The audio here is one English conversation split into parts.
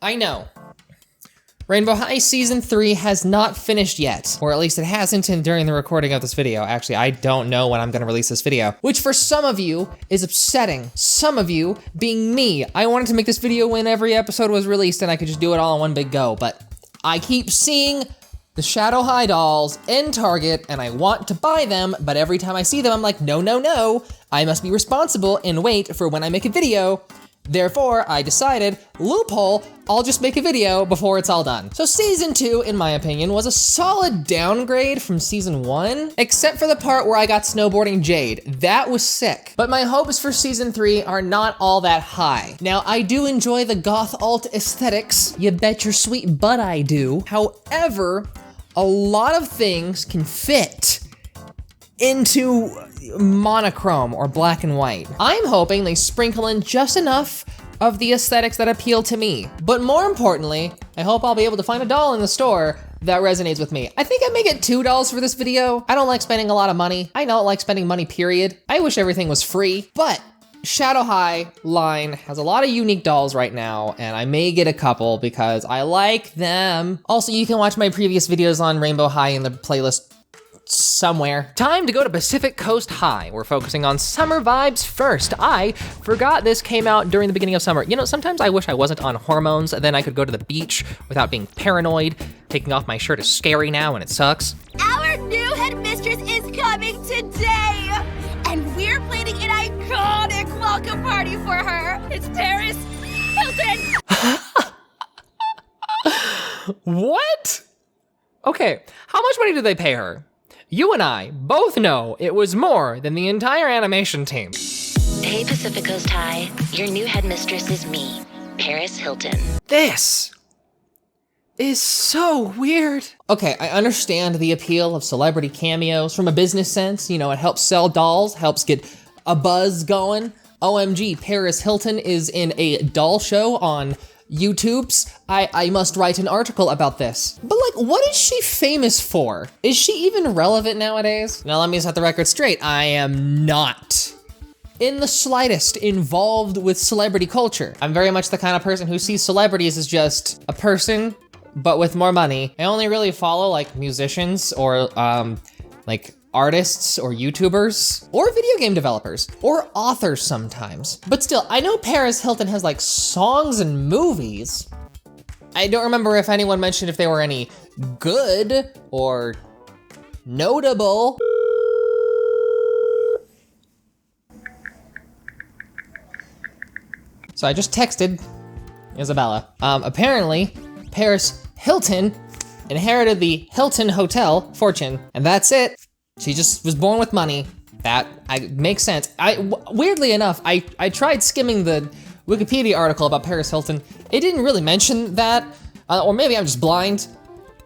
I know. Rainbow High Season 3 has not finished yet, or at least it hasn't during the recording of this video. Actually, I don't know when I'm gonna release this video, which for some of you is upsetting. Some of you, being me, I wanted to make this video when every episode was released and I could just do it all in one big go, but I keep seeing the Shadow High dolls in Target and I want to buy them, but every time I see them, I'm like, no, no, no, I must be responsible and wait for when I make a video. Therefore, I decided, loophole, I'll just make a video before it's all done. So season 2, in my opinion, was a solid downgrade from season 1, except for the part where I got snowboarding Jade. That was sick. But my hopes for season 3 are not all that high. Now, I do enjoy the goth alt aesthetics. You bet your sweet butt I do. However, a lot of things can fit into monochrome or black and white. I'm hoping they sprinkle in just enough of the aesthetics that appeal to me. But more importantly, I hope I'll be able to find a doll in the store that resonates with me. I think I may get $2 for this video. I don't like spending a lot of money. I don't like spending money, period. I wish everything was free, but Shadow High line has a lot of unique dolls right now, and I may get a couple because I like them. Also, you can watch my previous videos on Rainbow High in the playlist somewhere. Time to go to Pacific Coast High. We're focusing on summer vibes first. I forgot this came out during the beginning of summer. You know, sometimes I wish I wasn't on hormones, then I could go to the beach without being paranoid. Taking off my shirt is scary now and it sucks. Our new headmistress is coming today, and we're planning an iconic welcome party for her. It's Paris Hilton. What? Okay, how much money did they pay her? You and I both know it was more than the entire animation team. Hey, Pacific Coast High. Your new headmistress is me, Paris Hilton. This is so weird. Okay, I understand the appeal of celebrity cameos from a business sense. You know, it helps sell dolls, helps get a buzz going. OMG, Paris Hilton is in a doll show on YouTube's. I must write an article about this. But like, what is she famous for? Is she even relevant nowadays? Now let me set the record straight. I am not in the slightest involved with celebrity culture. I'm very much the kind of person who sees celebrities as just a person, but with more money. I only really follow like musicians or like artists or YouTubers or video game developers or authors sometimes. But still, I know Paris Hilton has like songs and movies. I don't remember if anyone mentioned if they were any good or notable. So I just texted Isabella. Apparently, Paris Hilton inherited the Hilton Hotel fortune, and that's it. She just was born with money. That makes sense. Weirdly enough, I tried skimming the Wikipedia article about Paris Hilton. It didn't really mention that, or maybe I'm just blind.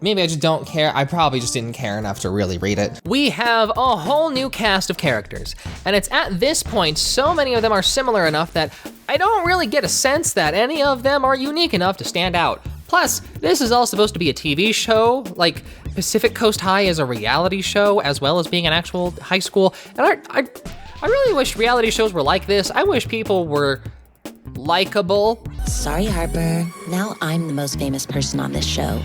Maybe I just don't care. I probably just didn't care enough to really read it. We have a whole new cast of characters, and it's at this point, so many of them are similar enough that I don't really get a sense that any of them are unique enough to stand out. Plus, this is all supposed to be a TV show, like Pacific Coast High is a reality show as well as being an actual high school. And I really wish reality shows were like this. I wish people were likable. Sorry, Harper. Now I'm the most famous person on this show.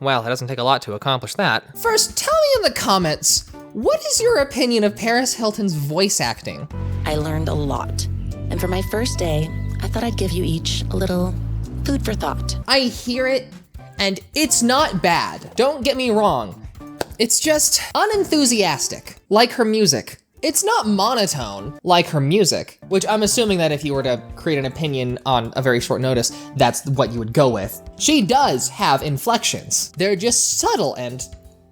Well, it doesn't take a lot to accomplish that. First, tell me in the comments, what is your opinion of Paris Hilton's voice acting? I learned a lot. And for my first day, I thought I'd give you each a little food for thought. I hear it, and it's not bad. Don't get me wrong. It's just unenthusiastic, like her music. It's not monotone, like her music, which I'm assuming that if you were to create an opinion on a very short notice, that's what you would go with. She does have inflections. They're just subtle and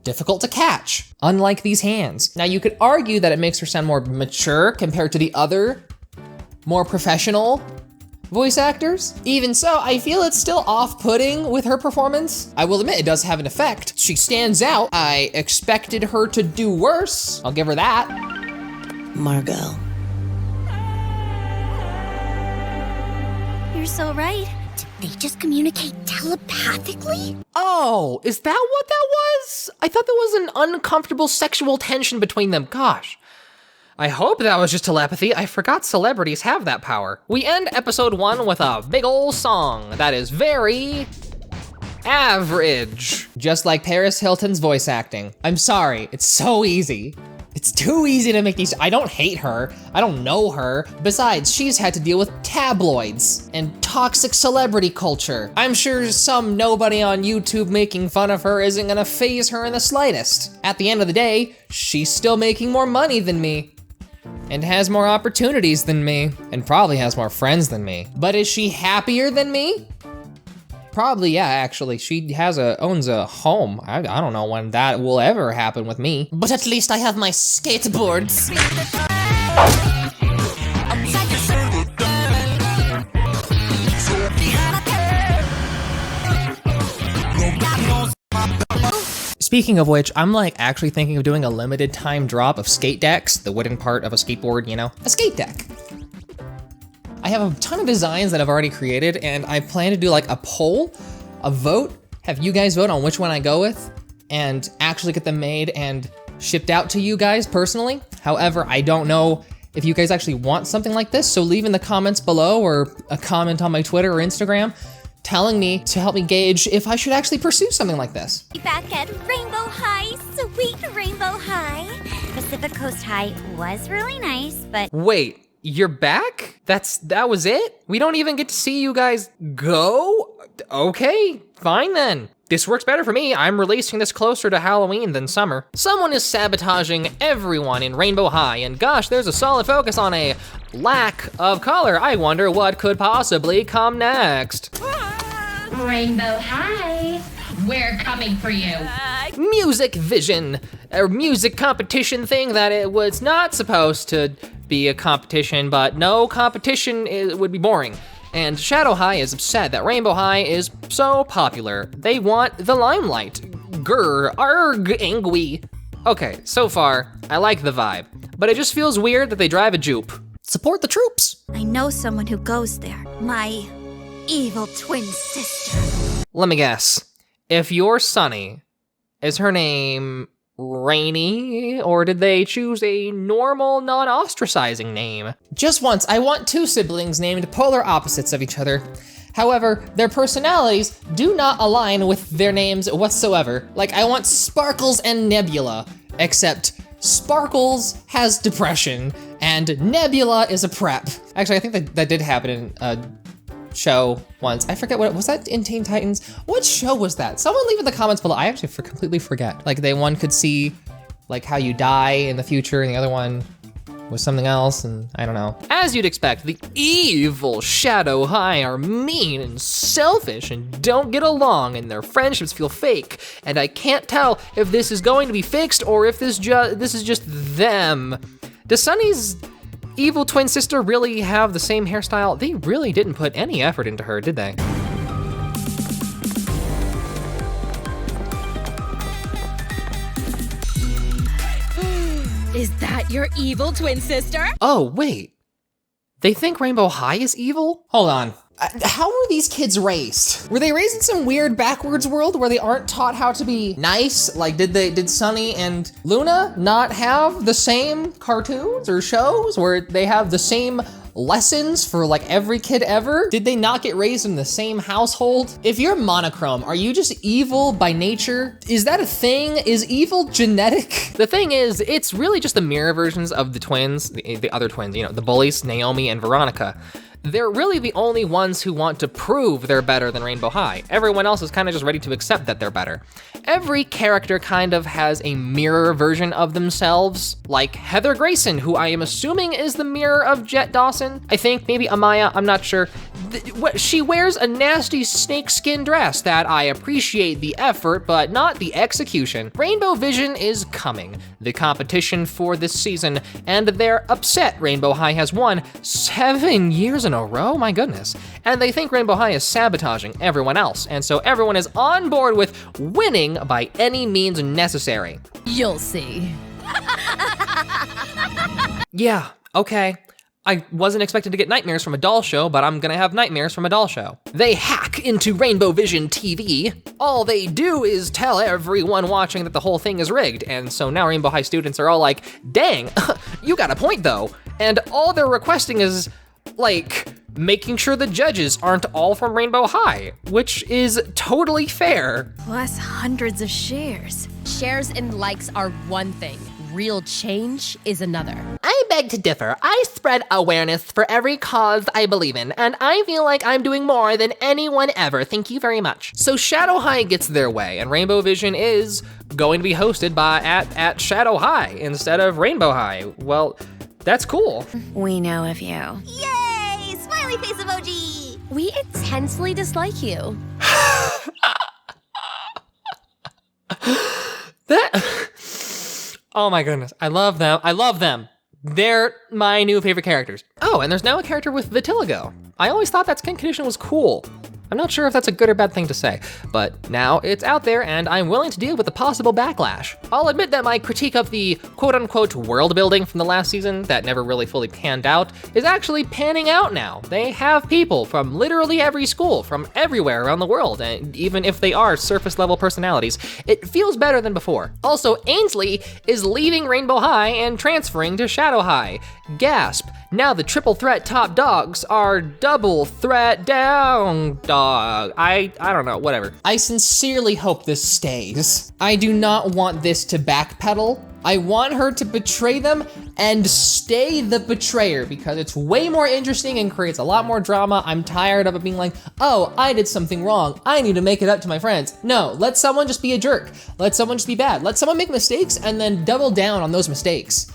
difficult to catch, unlike these hands. Now, you could argue that it makes her sound more mature compared to the other, more professional voice actors. Even so, I feel it's still off-putting with her performance. I will admit, it does have an effect. She stands out. I expected her to do worse. I'll give her that. Margot. You're so right. Did they just communicate telepathically? Oh, is that what that was? I thought there was an uncomfortable sexual tension between them. Gosh. I hope that was just telepathy. I forgot celebrities have that power. We end episode 1 with a big ol' song that is very average. Just like Paris Hilton's voice acting. I'm sorry, it's so easy. It's too easy to make these. I don't hate her. I don't know her. Besides, she's had to deal with tabloids and toxic celebrity culture. I'm sure some nobody on YouTube making fun of her isn't gonna faze her in the slightest. At the end of the day, she's still making more money than me and has more opportunities than me and probably has more friends than me. But is she happier than me? Probably, yeah, actually. She owns a home. I don't know when that will ever happen with me. But at least I have my skateboards. Speaking of which, I'm like actually thinking of doing a limited time drop of skate decks, the wooden part of a skateboard, you know? A skate deck. I have a ton of designs that I've already created, and I plan to do like a poll, a vote, have you guys vote on which one I go with, and actually get them made and shipped out to you guys personally. However, I don't know if you guys actually want something like this, so leave in the comments below or a comment on my Twitter or Instagram telling me to help me gauge if I should actually pursue something like this. Back at Rainbow High, sweet Rainbow High. Pacific Coast High was really nice, but Wait. You're back? That was it? We don't even get to see you guys go? Okay, fine then. This works better for me. I'm releasing this closer to Halloween than summer. Someone is sabotaging everyone in Rainbow High, and gosh, there's a solid focus on a lack of color. I wonder what could possibly come next. Rainbow High, we're coming for you. Music Vision, a music competition thing that it was not supposed to be a competition, but no competition would be boring. And Shadow High is upset that Rainbow High is so popular. They want the limelight. Grr, arg, angwy. Okay, so far, I like the vibe, but it just feels weird that they drive a Jupe. Support the troops. I know someone who goes there. My evil twin sister. Let me guess. If you're Sunny, is her name Rainy, or did they choose a normal, non-ostracizing name? Just once, I want 2 siblings named polar opposites of each other. However, their personalities do not align with their names whatsoever. Like, I want Sparkles and Nebula, except Sparkles has depression, and Nebula is a prep. Actually, I think that did happen in a show once. I forget was that in Teen Titans? What show was that? Someone leave in the comments below. I actually completely forget. Like one could see like how you die in the future, and the other one was something else, and I don't know. As you'd expect, the evil Shadow High are mean and selfish and don't get along, and their friendships feel fake. And I can't tell if this is going to be fixed or if this is just them. Does Sunny's evil twin sister really have the same hairstyle? They really didn't put any effort into her, did they? Is that your evil twin sister? Oh, wait. They think Rainbow High is evil? Hold on. How were these kids raised? Were they raised in some weird backwards world where they aren't taught how to be nice? Like, did Sunny and Luna not have the same cartoons or shows where they have the same lessons for like every kid ever? Did they not get raised in the same household? If you're monochrome, are you just evil by nature? Is that a thing? Is evil genetic? The thing is, it's really just the mirror versions of the twins, the other twins, you know, the bullies, Naomi and Veronica. They're really the only ones who want to prove they're better than Rainbow High. Everyone else is kind of just ready to accept that they're better. Every character kind of has a mirror version of themselves, like Heather Grayson, who I am assuming is the mirror of Jet Dawson. I think, maybe Amaya, I'm not sure. She wears a nasty snakeskin dress that I appreciate the effort, but not the execution. Rainbow Vision is coming, the competition for this season, and they're upset Rainbow High has won 7 years in a row, my goodness. And they think Rainbow High is sabotaging everyone else, and so everyone is on board with winning by any means necessary. You'll see. Yeah, okay. I wasn't expected to get nightmares from a doll show, but I'm gonna have nightmares from a doll show. They hack into Rainbow Vision TV. All they do is tell everyone watching that the whole thing is rigged, and so now Rainbow High students are all like, dang, you got a point though. And all they're requesting is, like, making sure the judges aren't all from Rainbow High, which is totally fair. Plus hundreds of shares. Shares and likes are one thing. Real change is another. I beg to differ. I spread awareness for every cause I believe in, and I feel like I'm doing more than anyone ever. Thank you very much. So Shadow High gets their way, and Rainbow Vision is going to be hosted by at Shadow High instead of Rainbow High. Well, that's cool. We know of you. Yay! Smiley face emoji! We intensely dislike you. Oh my goodness, I love them. I love them. They're my new favorite characters. Oh, and there's now a character with vitiligo. I always thought that skin condition was cool. I'm not sure if that's a good or bad thing to say, but now it's out there and I'm willing to deal with the possible backlash. I'll admit that my critique of the quote-unquote world building from the last season that never really fully panned out is actually panning out now. They have people from literally every school, from everywhere around the world, and even if they are surface level personalities, it feels better than before. Also, Ainsley is leaving Rainbow High and transferring to Shadow High. Gasp. Now the triple threat top dogs are double threat down dog. I don't know, whatever. I sincerely hope this stays. I do not want this to backpedal. I want her to betray them and stay the betrayer because it's way more interesting and creates a lot more drama. I'm tired of it being like, oh, I did something wrong. I need to make it up to my friends. No, let someone just be a jerk. Let someone just be bad. Let someone make mistakes and then double down on those mistakes.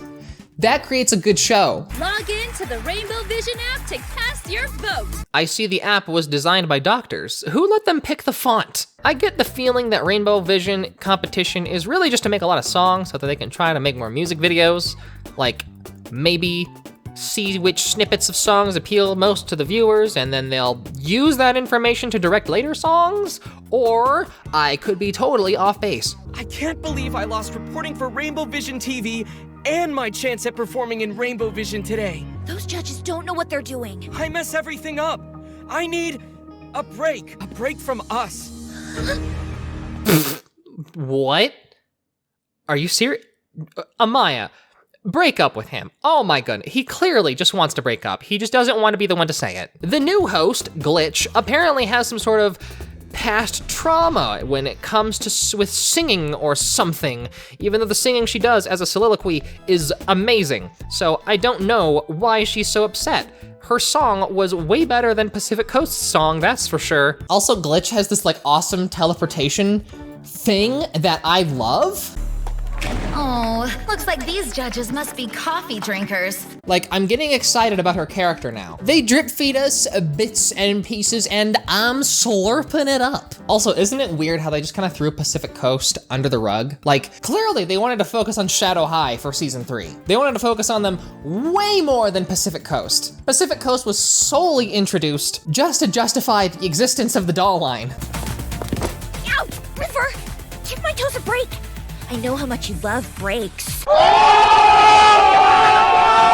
That creates a good show. Log in to the Rainbow Vision app to cast your vote. I see the app was designed by doctors. Who let them pick the font? I get the feeling that Rainbow Vision competition is really just to make a lot of songs so that they can try to make more music videos. Like, maybe see which snippets of songs appeal most to the viewers, and then they'll use that information to direct later songs, or I could be totally off base. I can't believe I lost reporting for Rainbow Vision TV and my chance at performing in Rainbow Vision today. Those judges don't know what they're doing. I mess everything up. I need a break from us. What? Are you serious? Amaya, break up with him. Oh my goodness, he clearly just wants to break up. He just doesn't want to be the one to say it. The new host, Glitch, apparently has some sort of past trauma when it comes to with singing or something, even though the singing she does as a soliloquy is amazing. So I don't know why she's so upset. Her song was way better than Pacific Coast's song, that's for sure. Also, Glitch has this like awesome teleportation thing that I love. Oh, looks like these judges must be coffee drinkers. Like, I'm getting excited about her character now. They drip feed us bits and pieces, and I'm slurping it up. Also, isn't it weird how they just kind of threw Pacific Coast under the rug? Like, clearly they wanted to focus on Shadow High for season 3. They wanted to focus on them way more than Pacific Coast. Pacific Coast was solely introduced just to justify the existence of the doll line. Ow! River! Give my toes a break! I know how much you love breaks.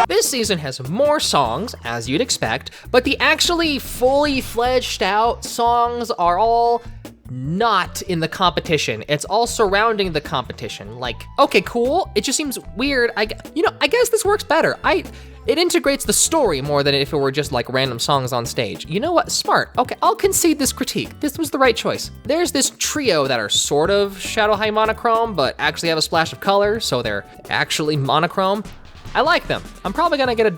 This season has more songs, as you'd expect, but the actually fully fledged out songs are all not in the competition. It's all surrounding the competition. Like, okay, cool. It just seems weird. I guess this works better. It integrates the story more than if it were just like random songs on stage. You know what? Smart. Okay, I'll concede this critique. This was the right choice. There's this trio that are sort of Shadow High monochrome, but actually have a splash of color, so they're actually monochrome. I like them. I'm probably gonna get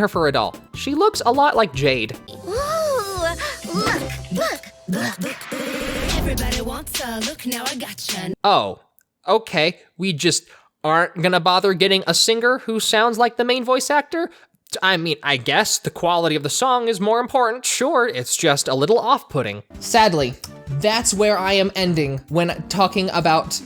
her for a doll. She looks a lot like Jade. Ooh, look. Everybody wants a look, now I gotcha. Oh, okay. We just aren't gonna bother getting a singer who sounds like the main voice actor? I mean, I guess the quality of the song is more important. Sure, it's just a little off-putting. Sadly, that's where I am ending when talking about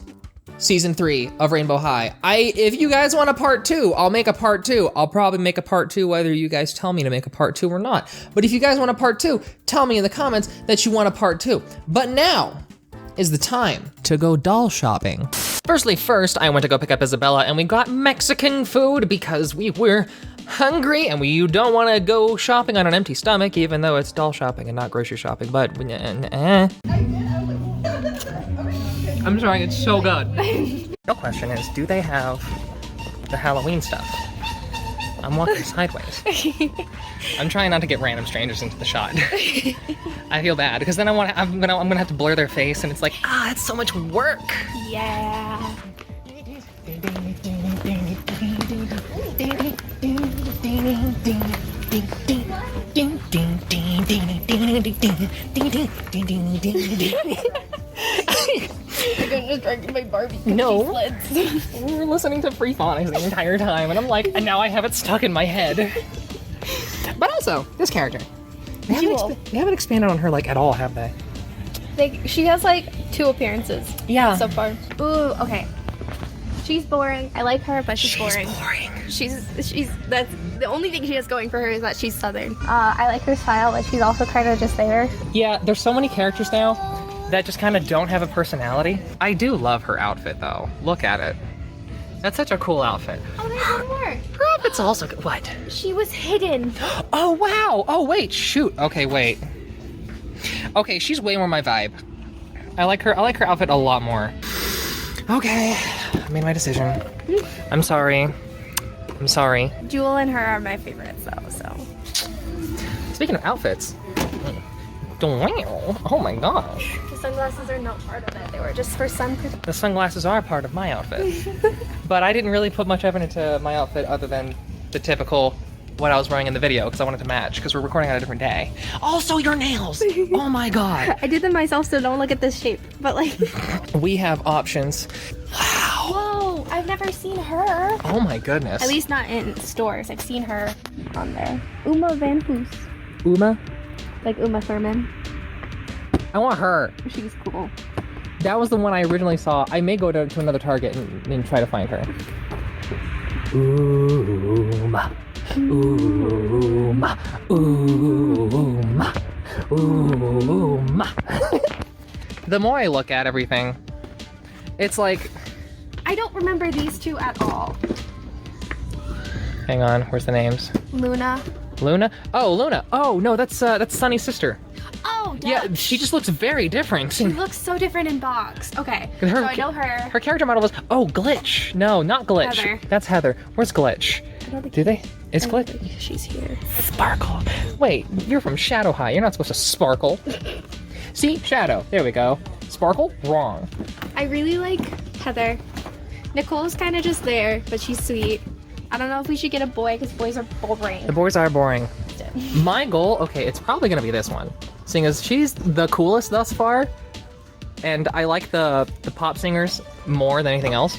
season 3 of Rainbow High. If you guys want a part 2, I'll make a part 2. I'll probably make a part 2 whether you guys tell me to make a part 2 or not. But if you guys want a part 2, tell me in the comments that you want a part 2. But now is the time to go doll shopping. First, I went to go pick up Isabella and we got Mexican food because we were hungry, and you don't want to go shopping on an empty stomach, even though it's doll shopping and not grocery shopping, but I'm sorry, it's so good. The real question is, do they have the Halloween stuff? I'm walking sideways. I'm trying not to get random strangers into the shot. I feel bad because then I'm gonna have to blur their face, and it's like, it's so much work. Yeah. You're gonna distract my Barbie. No. We were listening to Free Phonics the entire time, and I'm like, and now I have it stuck in my head. But also, this character. They haven't expanded on her like at all, have they? She has like 2 appearances. Yeah. So far. Ooh, okay. She's boring. I like her, but she's boring. She's that's the only thing she has going for her is that she's Southern. I like her style, but she's also kind of just there. Yeah, there's so many characters now that just kind of don't have a personality. I do love her outfit though. Look at it. That's such a cool outfit. Oh, there's one more. Her outfit's also good. What? She was hidden. Oh, wow. Oh, wait, shoot. Okay, wait. Okay, she's way more my vibe. I like her outfit a lot more. Okay, I made my decision. I'm sorry. Jewel and her are my favorites though, so. Speaking of outfits. Oh my gosh. The sunglasses are not part of it. They were just for sun protection. The sunglasses are part of my outfit. But I didn't really put much effort into my outfit other than the typical what I was wearing in the video because I wanted to match because we're recording on a different day. Also, your nails. Oh my god. I did them myself, so don't look at this shape. But like, we have options. Wow. whoa, I've never seen her. Oh my goodness. At least not in stores. I've seen her on there. Uma Van Hoos. Uma? Like Uma Thurman. I want her. She's cool. That was the one I originally saw. I may go to another Target and try to find her. Uma. Uma. Uma. Uma. The more I look at everything, it's like... I don't remember these 2 at all. Hang on, where's the names? Luna. Luna? Oh, Luna. Oh, no, that's Sunny's sister. Oh, duh. Yeah, she just looks very different. She looks so different in box. Okay, so I know her. Her character model was, Glitch. No, not Glitch. Heather. That's Heather. Where's Glitch? Do they? Is Glitch? She's here. Sparkle. Wait, you're from Shadow High. You're not supposed to sparkle. See? Shadow. There we go. Sparkle? Wrong. I really like Heather. Nicole's kind of just there, but she's sweet. I don't know if we should get a boy because boys are boring. The boys are boring. My goal, okay, it's probably gonna be this one. Seeing as she's the coolest thus far, and I like the pop singers more than anything else.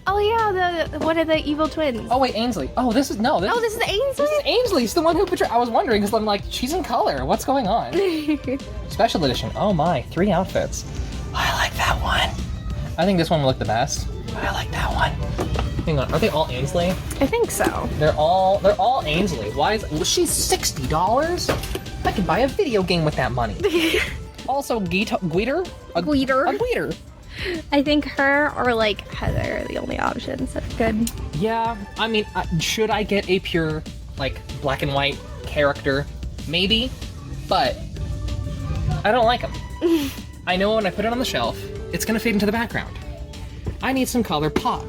Oh yeah, the one of the evil twins. Oh wait, Ainsley. Oh, this is Ainsley? This is Ainsley. She's the one who portrayed. I was wondering because I'm like, she's in color. What's going on? Special edition. Oh my, 3 outfits. I like that one. I think this one will look the best. I like that one. Hang on, are they all Ainsley? I think so. They're all Ainsley. Why is she's $60? I could buy a video game with that money. Also, Gweeter? A Gweeter. I think her or like Heather are the only options. That's good. Yeah, I mean, should I get a pure, like, black and white character? Maybe, but I don't like them. I know when I put it on the shelf, it's gonna fade into the background. I need some color pop.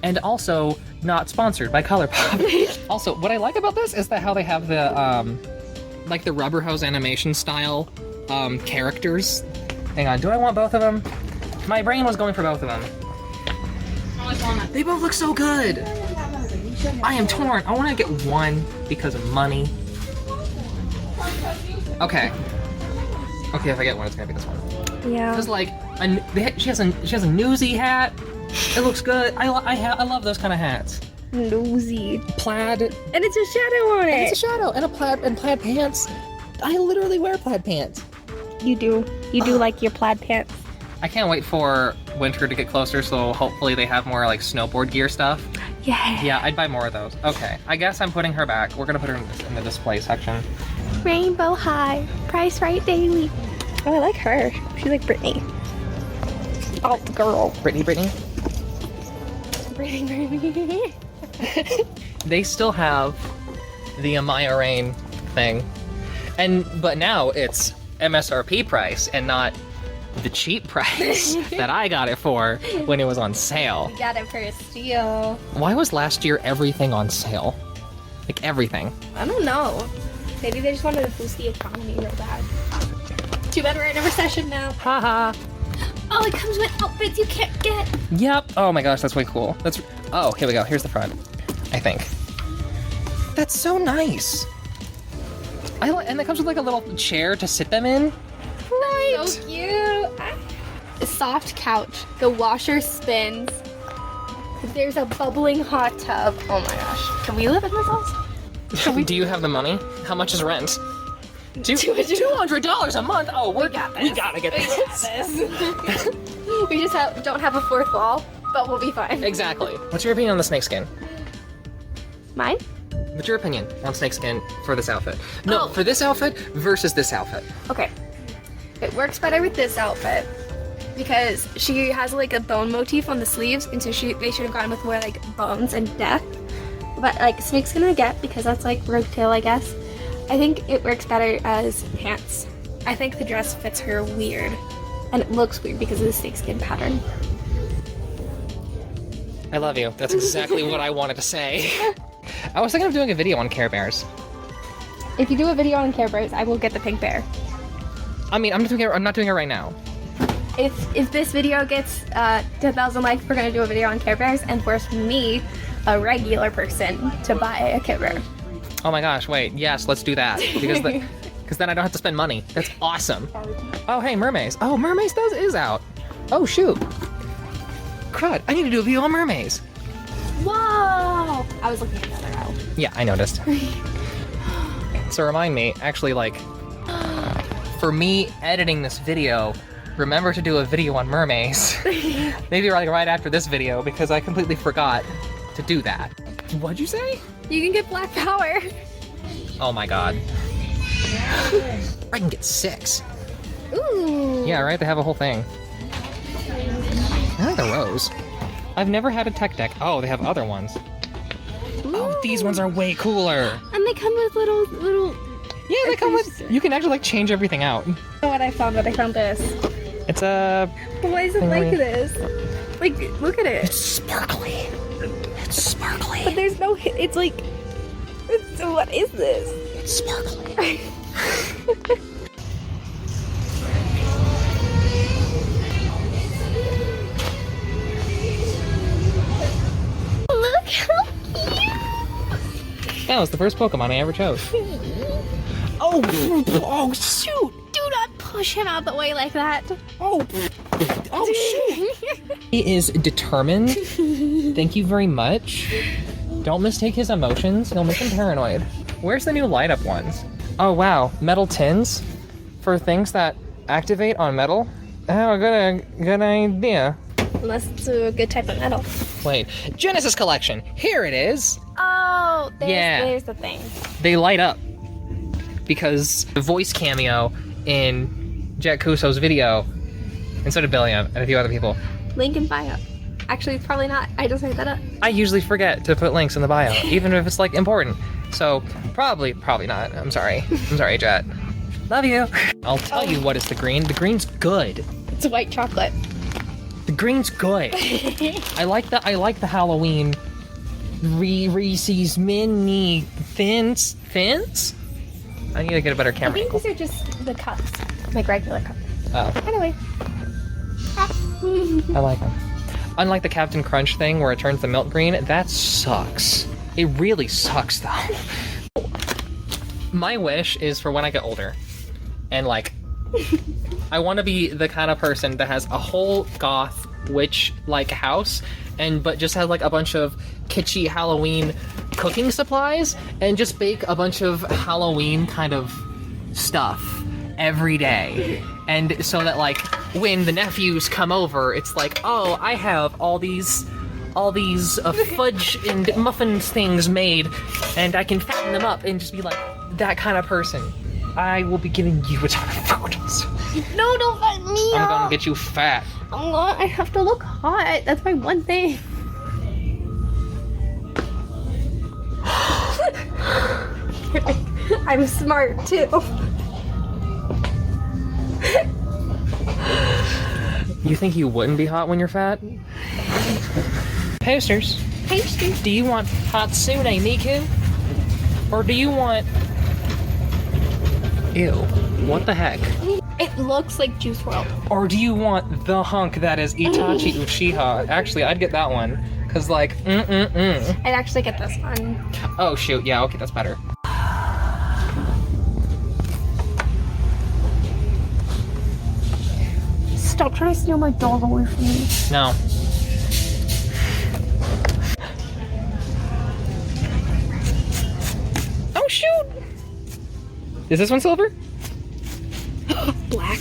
And also, not sponsored by ColourPop. Also, what I like about this is that how they have the, like the rubber hose animation style, characters. Hang on, do I want both of them? My brain was going for both of them. They both look so good. I am torn. I want to get one because of money. Okay. Okay, if I get one, it's gonna be this one. Yeah. Because like, she has a Newsy hat. It looks good. I love those kind of hats. Nosy. Plaid. And it's a shadow on it. And it's a shadow and plaid pants. I literally wear plaid pants. You do. You do like your plaid pants. I can't wait for winter to get closer, so hopefully they have more like snowboard gear stuff. Yeah. Yeah, I'd buy more of those. Okay, I guess I'm putting her back. We're gonna put her in the display section. Rainbow High. Price right daily. Oh, I like her. She's like Brittany. Oh, girl. Brittany. Brittany. they still have the Amaya Rain thing. But now it's MSRP price and not the cheap price that I got it for when it was on sale. You got it for a steal. Why was last year everything on sale? Like everything. I don't know. Maybe they just wanted to boost the economy real bad. Too bad we're in a recession now. Haha. Oh, it comes with outfits you can't get. Yep. Oh my gosh, that's way cool. Oh, here we go. Here's the front, I think. That's so nice. And it comes with like a little chair to sit them in. Right. So cute. A soft couch. The washer spins. There's a bubbling hot tub. Oh my gosh. Can we live in this house? Do you have the money? How much is rent? $200 a month? Oh, we gotta get this. We just don't have a fourth wall, but we'll be fine. Exactly. What's your opinion on the snakeskin? Mine? What's your opinion on snakeskin for this outfit? No, for this outfit versus this outfit. Okay. It works better with this outfit because she has like a bone motif on the sleeves, and so they should have gone with more like bones and death. But like snakeskin I get because that's like rogue tail, I guess. I think it works better as pants. I think the dress fits her weird, and it looks weird because of the snakeskin pattern. I love you. That's exactly what I wanted to say. I was thinking of doing a video on Care Bears. If you do a video on Care Bears, I will get the pink bear. I mean, I'm not doing it right now. If this video gets 10,000 likes, we're gonna do a video on Care Bears and force me, a regular person, to buy a Care Bear. Oh my gosh, wait, yes, let's do that. Because then I don't have to spend money. That's awesome. Oh, hey, mermaids. Oh, mermaids is out. Oh, shoot. Crud, I need to do a video on mermaids. Whoa! I was looking at the other aisle. Yeah, I noticed. So remind me, actually, like, for me editing this video, remember to do a video on mermaids. Maybe like right after this video, because I completely forgot to do that. What'd you say? You can get black power. Oh my god. I can get 6. Ooh. Yeah, right? They have a whole thing. I like the rose. I've never had a tech deck. Oh, they have other ones. Ooh. Oh, these ones are way cooler. And they come with little... Yeah, they come with... You can actually, like, change everything out. What I found this. It's a... Why is it like this? Like, look at it. It's sparkly. It's sparkly. But there's no... It's like... So what is this? It's sparkly. Look how cute! That was the first Pokemon I ever chose. Oh, shoot! Do not push him out the way like that. Oh, shoot! He is determined. Thank you very much. Don't mistake his emotions. He'll make him paranoid. Where's the new light up ones? Oh, wow. Metal tins for things that activate on metal? Oh, good idea. Unless it's a good type of metal. Wait. Genesis Collection. Here it is. Oh, there's the thing. They light up because the voice cameo in Jet Kuso's video, and so did Billiam and a few other people. Link in bio. Actually, it's probably not. I just made that up. I usually forget to put links in the bio, even if it's like important. So probably not. I'm sorry, Jet. Love you. I'll tell you what is the green. The green's good. It's white chocolate. The green's good. I like the Halloween Reese's mini thins. I need to get a better I camera think angle. these are just the cups, like regular cups. Oh, Anyway. I like them. Unlike the Captain Crunch thing where it turns the milk green, that sucks. It really sucks though. My wish is for when I get older, and like, I want to be the kind of person that has a whole goth witch-like house, but just has like a bunch of kitschy Halloween cooking supplies, and just bake a bunch of Halloween kind of stuff every day. And so that like when the nephews come over, it's like, oh, I have all these fudge and muffins things made, and I can fatten them up and just be like that kind of person. I will be giving you a ton of photos. No, don't let me I'm up. gonna get you fat. I have to look hot. That's my one thing. I'm smart too. You think you wouldn't be hot when you're fat? Posters, Pastries. do you want Hatsune Miku? Or do you want... Ew, what the heck? It looks like Juice WRLD. Or do you want the hunk that is Itachi Uchiha? Actually, I'd get that one. Cause like, I'd actually get this one. Oh shoot, yeah, okay, that's better. Stop trying to steal my dog away from me. No. Oh shoot! Is this one silver? Black.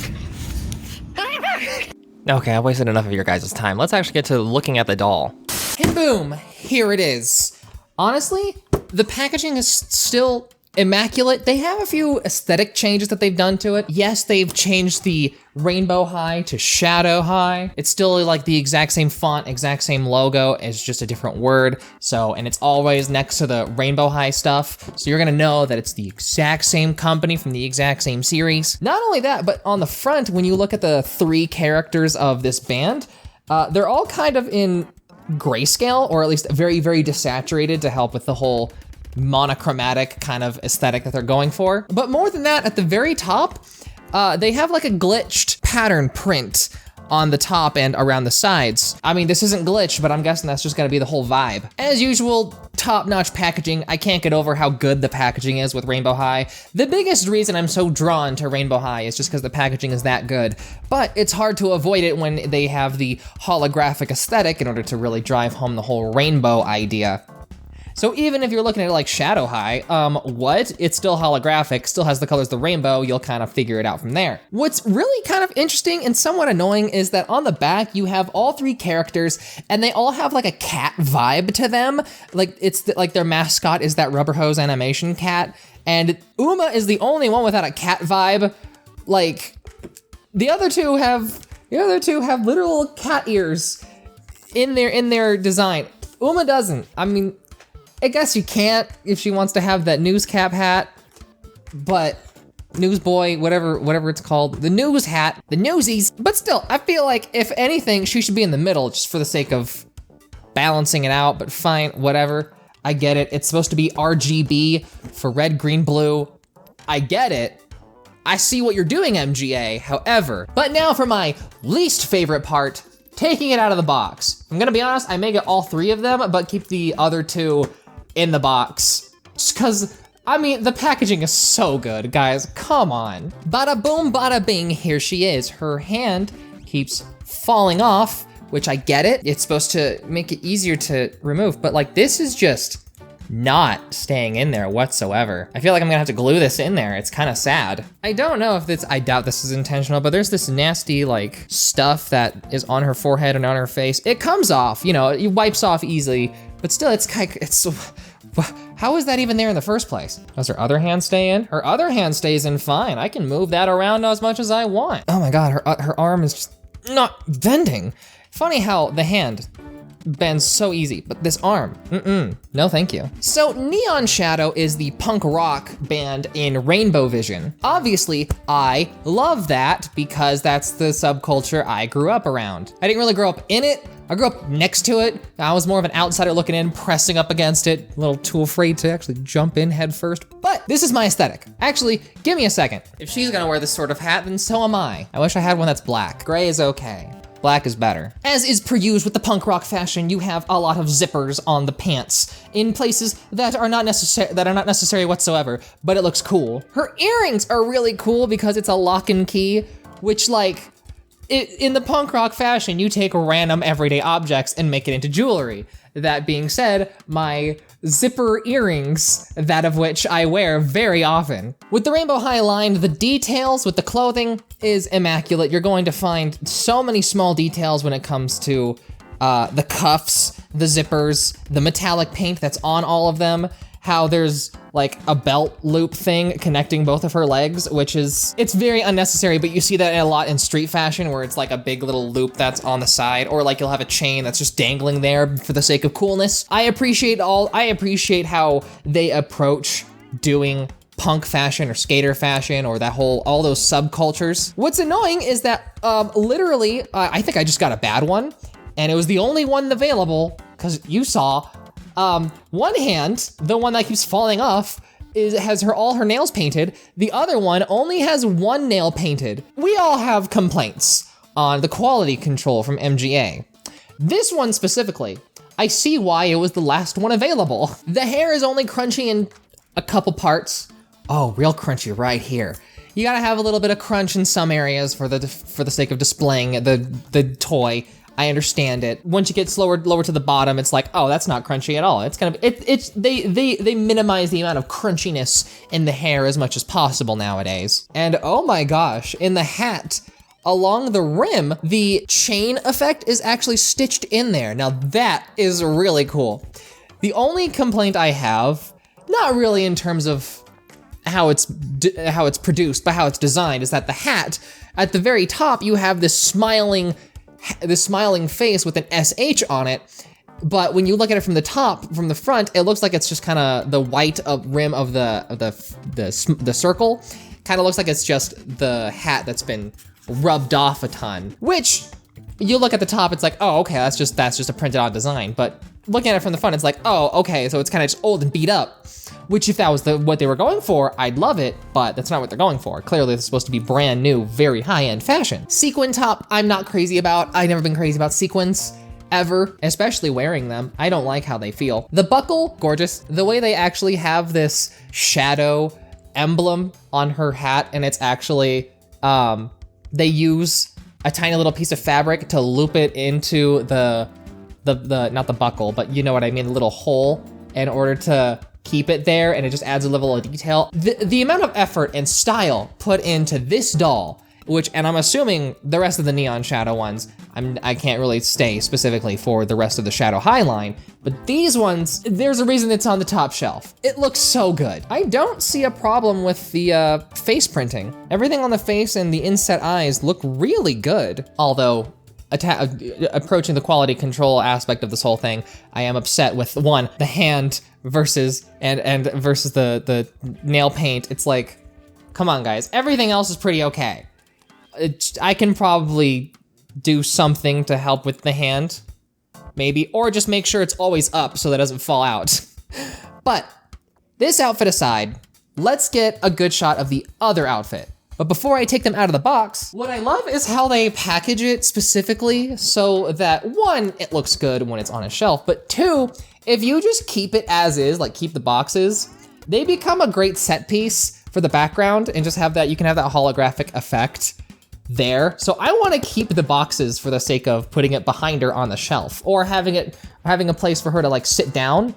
Okay, I wasted enough of your guys' time. Let's actually get to looking at the doll. And boom, here it is. Honestly, the packaging is still immaculate. They have a few aesthetic changes that they've done to it. Yes, they've changed the rainbow high to shadow high. It's still like the exact same font, exact same logo, it's just a different word. So, and it's always next to the rainbow high stuff. So you're gonna know that it's the exact same company from the exact same series. Not only that, but on the front, when you look at the 3 characters of this band, they're all kind of in grayscale, or at least very, very desaturated to help with the whole monochromatic kind of aesthetic that they're going for. But more than that, at the very top, they have like a glitched pattern print on the top and around the sides. I mean, this isn't glitched, but I'm guessing that's just gonna be the whole vibe. As usual, top-notch packaging. I can't get over how good the packaging is with Rainbow High. The biggest reason I'm so drawn to Rainbow High is just because the packaging is that good, but it's hard to avoid it when they have the holographic aesthetic in order to really drive home the whole rainbow idea. So even if you're looking at it like Shadow High, what? It's still holographic, still has the colors of the rainbow, you'll kind of figure it out from there. What's really kind of interesting and somewhat annoying is that on the back, you have all 3 characters and they all have like a cat vibe to them. Like like their mascot is that rubber hose animation cat. And Uma is the only one without a cat vibe. Like the other two have literal cat ears in their design. Uma doesn't. I mean, I guess you can't if she wants to have that news cap hat, but newsboy, whatever it's called, the news hat, the newsies. But still, I feel like if anything, she should be in the middle just for the sake of balancing it out, but fine, whatever. I get it. It's supposed to be RGB for red, green, blue. I get it. I see what you're doing, MGA, however. But now for my least favorite part, taking it out of the box. I'm gonna be honest, I may get all 3 of them, but keep the other 2 in the box. Just cause, I mean, the packaging is so good, guys, come on. Bada boom, bada bing, here she is. Her hand keeps falling off, which I get it. It's supposed to make it easier to remove, but like this is just not staying in there whatsoever. I feel like I'm gonna have to glue this in there. It's kind of sad. I don't know if I doubt this is intentional, but there's this nasty like stuff that is on her forehead and on her face. It comes off, you know, it wipes off easily, but still how is that even there in the first place? Does her other hand stay in? Her other hand stays in fine. I can move that around as much as I want. Oh my God, her arm is just not bending. Funny how the hand bends so easy, but this arm, no thank you. So Neon Shadow is the punk rock band in Rainbow Vision. Obviously, I love that because that's the subculture I grew up around. I didn't really grow up in it, I grew up next to it. I was more of an outsider looking in, pressing up against it, a little too afraid to actually jump in head first, but this is my aesthetic. Actually, give me a second. If she's gonna wear this sort of hat, then so am I. I wish I had one that's black. Gray is okay. Black is better. As is per usual with the punk rock fashion, you have a lot of zippers on the pants in places that are not necessary whatsoever, but it looks cool. Her earrings are really cool because it's a lock and key, which like, in the punk rock fashion, you take random everyday objects and make it into jewelry. That being said, my zipper earrings, that of which I wear very often. With the Rainbow High line, the details with the clothing is immaculate. You're going to find so many small details when it comes to the cuffs, the zippers, the metallic paint that's on all of them, how there's like a belt loop thing connecting both of her legs, which is, it's very unnecessary, but you see that a lot in street fashion where it's like a big little loop that's on the side, or like you'll have a chain that's just dangling there for the sake of coolness. I appreciate how they approach doing punk fashion or skater fashion or all those subcultures. What's annoying is that literally, I think I just got a bad one, and it was the only one available, because you saw, one hand, the one that keeps falling off, has all her nails painted. The other one only has one nail painted. We all have complaints on the quality control from MGA. This one specifically, I see why it was the last one available. The hair is only crunchy in a couple parts. Oh, real crunchy right here. You gotta have a little bit of crunch in some areas for the sake of displaying the toy. I understand it. Once you get lower to the bottom, it's like, oh, that's not crunchy at all. It's gonna be, they minimize the amount of crunchiness in the hair as much as possible nowadays. And oh my gosh, in the hat, along the rim, the chain effect is actually stitched in there. Now that is really cool. The only complaint I have, not really in terms of how it's produced, but how it's designed, is that the hat, at the very top, you have this smiling face with an SH on it, but when you look at it from the top, from the front, it looks like it's just kind of the white rim of the circle. Kind of looks like it's just the hat that's been rubbed off a ton. Which, you look at the top, it's like, oh, okay, that's just a printed on design. But looking at it from the front, it's like, oh, okay, so it's kind of just old and beat up. Which, if that was what they were going for, I'd love it, but that's not what they're going for. Clearly, it's supposed to be brand new, very high-end fashion. Sequin top, I'm not crazy about. I've never been crazy about sequins, ever, especially wearing them. I don't like how they feel. The buckle, gorgeous. The way they actually have this shadow emblem on her hat, and it's actually, they use a tiny little piece of fabric to loop it into the not the buckle, but you know what I mean, the little hole, in order to keep it there, and it just adds a level of detail. The amount of effort and style put into this doll, and I'm assuming the rest of the Neon Shadow ones, I can't really say specifically for the rest of the Shadow High line, but these ones, there's a reason it's on the top shelf. It looks so good. I don't see a problem with the face printing. Everything on the face and the inset eyes look really good, although approaching the quality control aspect of this whole thing, I am upset with the hand versus the nail paint. It's like, come on guys, everything else is pretty okay. I can probably do something to help with the hand, maybe, or just make sure it's always up so that it doesn't fall out. But this outfit aside, let's get a good shot of the other outfit. But before I take them out of the box, what I love is how they package it specifically so that, one, it looks good when it's on a shelf, but two, if you just keep it as is, like keep the boxes, they become a great set piece for the background, and just have that, you can have that holographic effect there. So I want to keep the boxes for the sake of putting it behind her on the shelf, or having a place for her to like sit down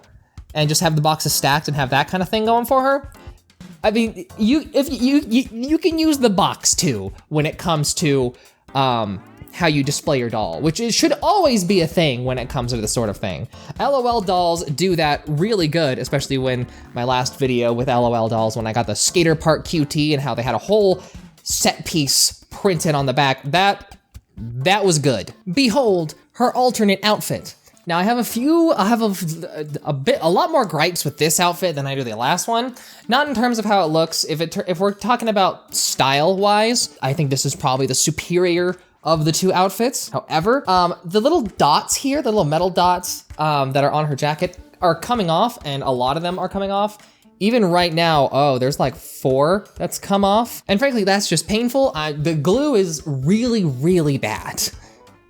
and just have the boxes stacked and have that kind of thing going for her. I mean, you can use the box too when it comes to how you display your doll, which should always be a thing when it comes to this sort of thing. LOL dolls do that really good, especially when my last video with LOL dolls, when I got the Skater Park QT and how they had a whole set piece printed on the back. That was good. Behold her alternate outfit. Now I have a lot more gripes with this outfit than I do the last one. Not in terms of how it looks. If we're talking about style-wise, I think this is probably the superior of the two outfits. However, the little dots here, the little metal dots that are on her jacket are coming off, and a lot of them are coming off. Even right now, oh, there's like 4 that's come off. And frankly, that's just painful. The glue is really, really bad.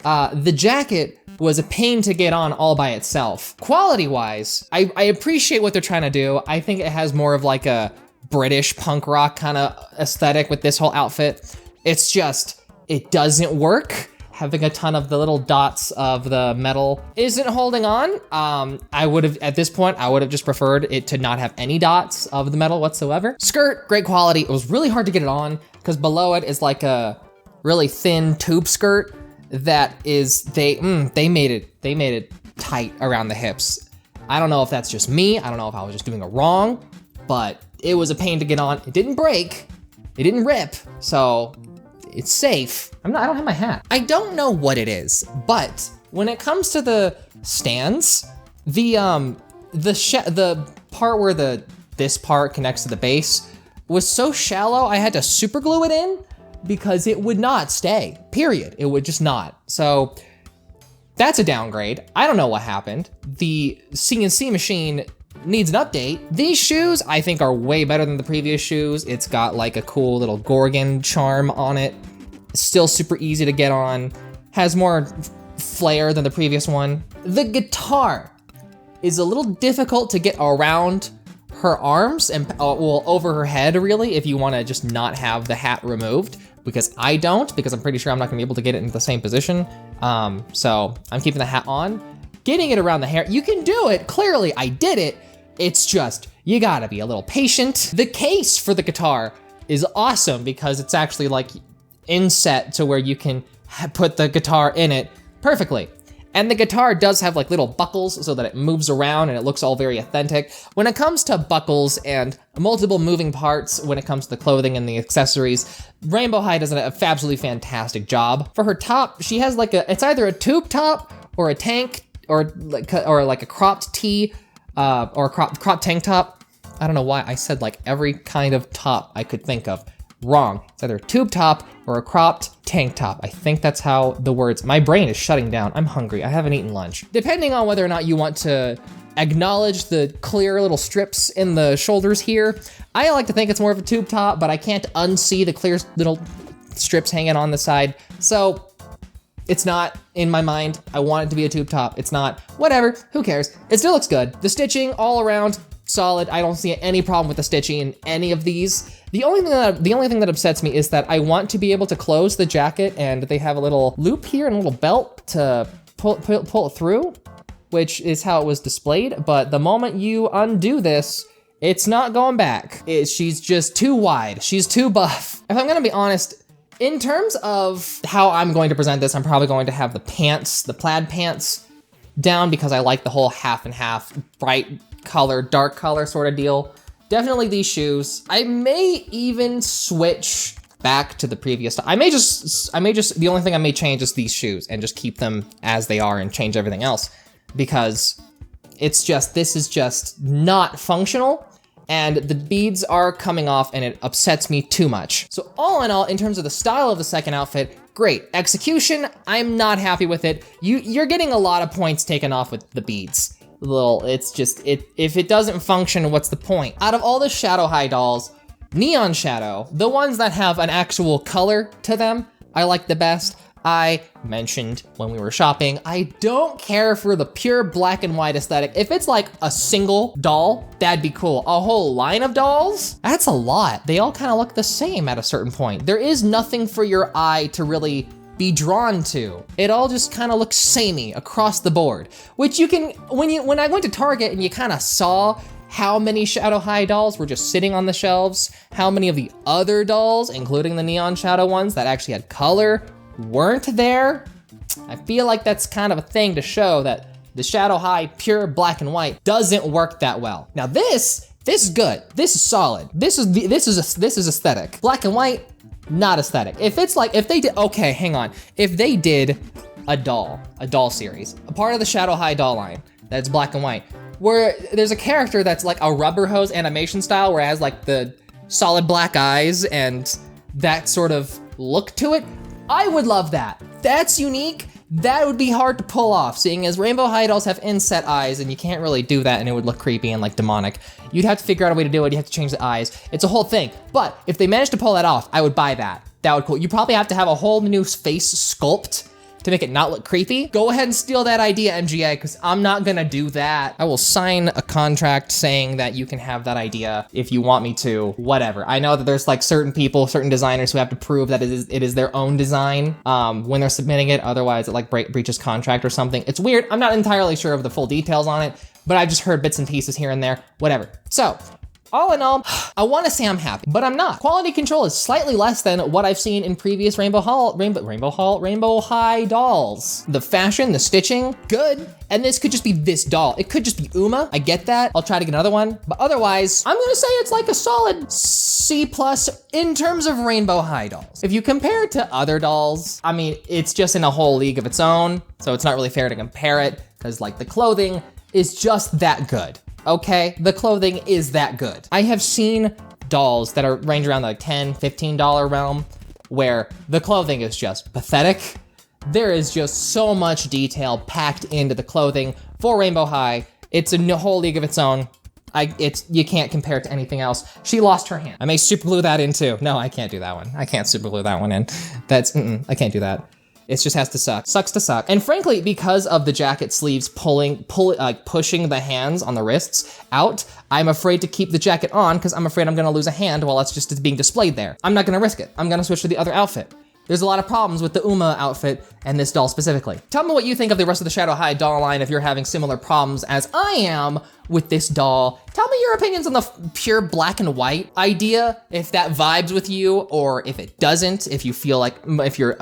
The jacket was a pain to get on all by itself. Quality-wise, I appreciate what they're trying to do. I think it has more of like a British punk rock kind of aesthetic with this whole outfit. It's just, it doesn't work. Having a ton of the little dots of the metal isn't holding on. At this point, I would have just preferred it to not have any dots of the metal whatsoever. Skirt, great quality. It was really hard to get it on because below it is like a really thin tube skirt that is, they made it tight around the hips. I don't know if that's just me. I don't know if I was just doing it wrong, but it was a pain to get on. It didn't break, it didn't rip, so it's safe. I don't have my hat. I don't know what it is, but when it comes to the stands, the part where the this part connects to the base was so shallow I had to super glue it in because it would not stay, period. It would just not. So that's a downgrade. I don't know what happened. The CNC machine needs an update. These shoes I think are way better than the previous shoes. It's got like a cool little Gorgon charm on it. Still super easy to get on. Has more flair than the previous one. The guitar is a little difficult to get around her arms and well, over her head really, if you wanna just not have the hat removed, because I don't, because I'm pretty sure I'm not gonna be able to get it into the same position. So I'm keeping the hat on. Getting it around the hair, you can do it, clearly I did it. It's just, you gotta be a little patient. The case for the guitar is awesome because it's actually like inset to where you can put the guitar in it perfectly. And the guitar does have like little buckles so that it moves around and it looks all very authentic. When it comes to buckles and multiple moving parts, when it comes to the clothing and the accessories, Rainbow High does an absolutely fantastic job. For her top, she has like it's either a tube top or a tank or like a cropped tee or a cropped tank top. I don't know why I said like every kind of top I could think of. Wrong. It's either a tube top or a cropped tank top. I think that's how the words, my brain is shutting down. I'm hungry, I haven't eaten lunch. Depending on whether or not you want to acknowledge the clear little strips in the shoulders here, I like to think it's more of a tube top, but I can't unsee the clear little strips hanging on the side. So it's not in my mind. I want it to be a tube top. It's not, whatever, who cares? It still looks good. The stitching all around, solid. I don't see any problem with the stitching in any of these. The only thing that upsets me is that I want to be able to close the jacket and they have a little loop here and a little belt to pull it through, which is how it was displayed. But the moment you undo this, it's not going back. She's just too wide. She's too buff. If I'm gonna be honest, in terms of how I'm going to present this, I'm probably going to have the pants, the plaid pants down because I like the whole half and half, bright color, dark color sort of deal. Definitely these shoes. I may even switch back to the previous. I may just, the only thing I may change is these shoes and just keep them as they are and change everything else because it's just, this is just not functional and the beads are coming off and it upsets me too much. So all in all, in terms of the style of the second outfit, great. Execution, I'm not happy with it. You're getting a lot of points taken off with the beads. It's just, if it doesn't function, what's the point? Out of all the Shadow High dolls, Neon Shadow, the ones that have an actual color to them, I like the best. I mentioned when we were shopping, I don't care for the pure black and white aesthetic. If it's like a single doll, that'd be cool. A whole line of dolls? That's a lot. They all kind of look the same at a certain point. There is nothing for your eye to really be drawn to. It all just kind of looks samey across the board, which you can, when I went to Target and you kind of saw how many Shadow High dolls were just sitting on the shelves, how many of the other dolls, including the Neon Shadow ones that actually had color, weren't there. I feel like that's kind of a thing to show that the Shadow High pure black and white doesn't work that well. Now this is good. This is solid. This is aesthetic. Black and white, not aesthetic. If it's like, if they did, okay, hang on. If they did a doll series, a part of the Shadow High doll line that's black and white, where there's a character that's like a rubber hose animation style where it has like the solid black eyes and that sort of look to it, I would love that. That's unique. That would be hard to pull off, seeing as Rainbow High dolls have inset eyes and you can't really do that and it would look creepy and like demonic. You'd have to figure out a way to do it. You have to change the eyes. It's a whole thing. But if they managed to pull that off, I would buy that. That would cool. You probably have to have a whole new face sculpt to make it not look creepy. Go ahead and steal that idea, MGA, because I'm not gonna do that. I will sign a contract saying that you can have that idea if you want me to, whatever. I know that there's like certain people, certain designers who have to prove that it is their own design when they're submitting it, otherwise it like breaches contract or something. It's weird, I'm not entirely sure of the full details on it, but I've just heard bits and pieces here and there, whatever. So, all in all, I want to say I'm happy, but I'm not. Quality control is slightly less than what I've seen in previous Rainbow High dolls. The fashion, the stitching, good. And this could just be this doll. It could just be Uma, I get that. I'll try to get another one. But otherwise, I'm gonna say it's like a solid C+ in terms of Rainbow High dolls. If you compare it to other dolls, I mean, it's just in a whole league of its own, so it's not really fair to compare it, because like the clothing is just that good. okay? The clothing is that good. I have seen dolls that are range around the like $10, $15 realm where the clothing is just pathetic. There is just so much detail packed into the clothing for Rainbow High. It's a whole league of its own. You can't compare it to anything else. She lost her hand. I may super glue that in too. No, I can't do that one. I can't super glue that one in. I can't do that. It just has to suck. Sucks to suck. And frankly, because of the jacket sleeves pushing the hands on the wrists out, I'm afraid to keep the jacket on because I'm afraid I'm gonna lose a hand while it's just being displayed there. I'm not gonna risk it. I'm gonna switch to the other outfit. There's a lot of problems with the Uma outfit and this doll specifically. Tell me what you think of the rest of the Shadow High doll line if you're having similar problems as I am with this doll. Tell me your opinions on the pure black and white idea, if that vibes with you or if it doesn't, if you feel like, if you're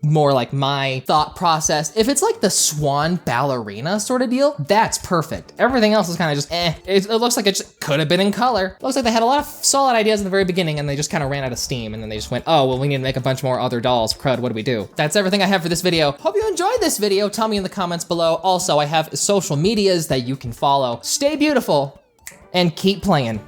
more like my thought process. If it's like the swan ballerina sort of deal, that's perfect. Everything else is kind of just It looks like it just could have been in color. Looks like they had a lot of solid ideas in the very beginning and they just kind of ran out of steam and then they just went, oh, well, we need to make a bunch more other dolls. Crud, what do we do? That's everything I have for this video. Hope you enjoyed this video. Tell me in the comments below. Also, I have social medias that you can follow. Stay beautiful and keep playing.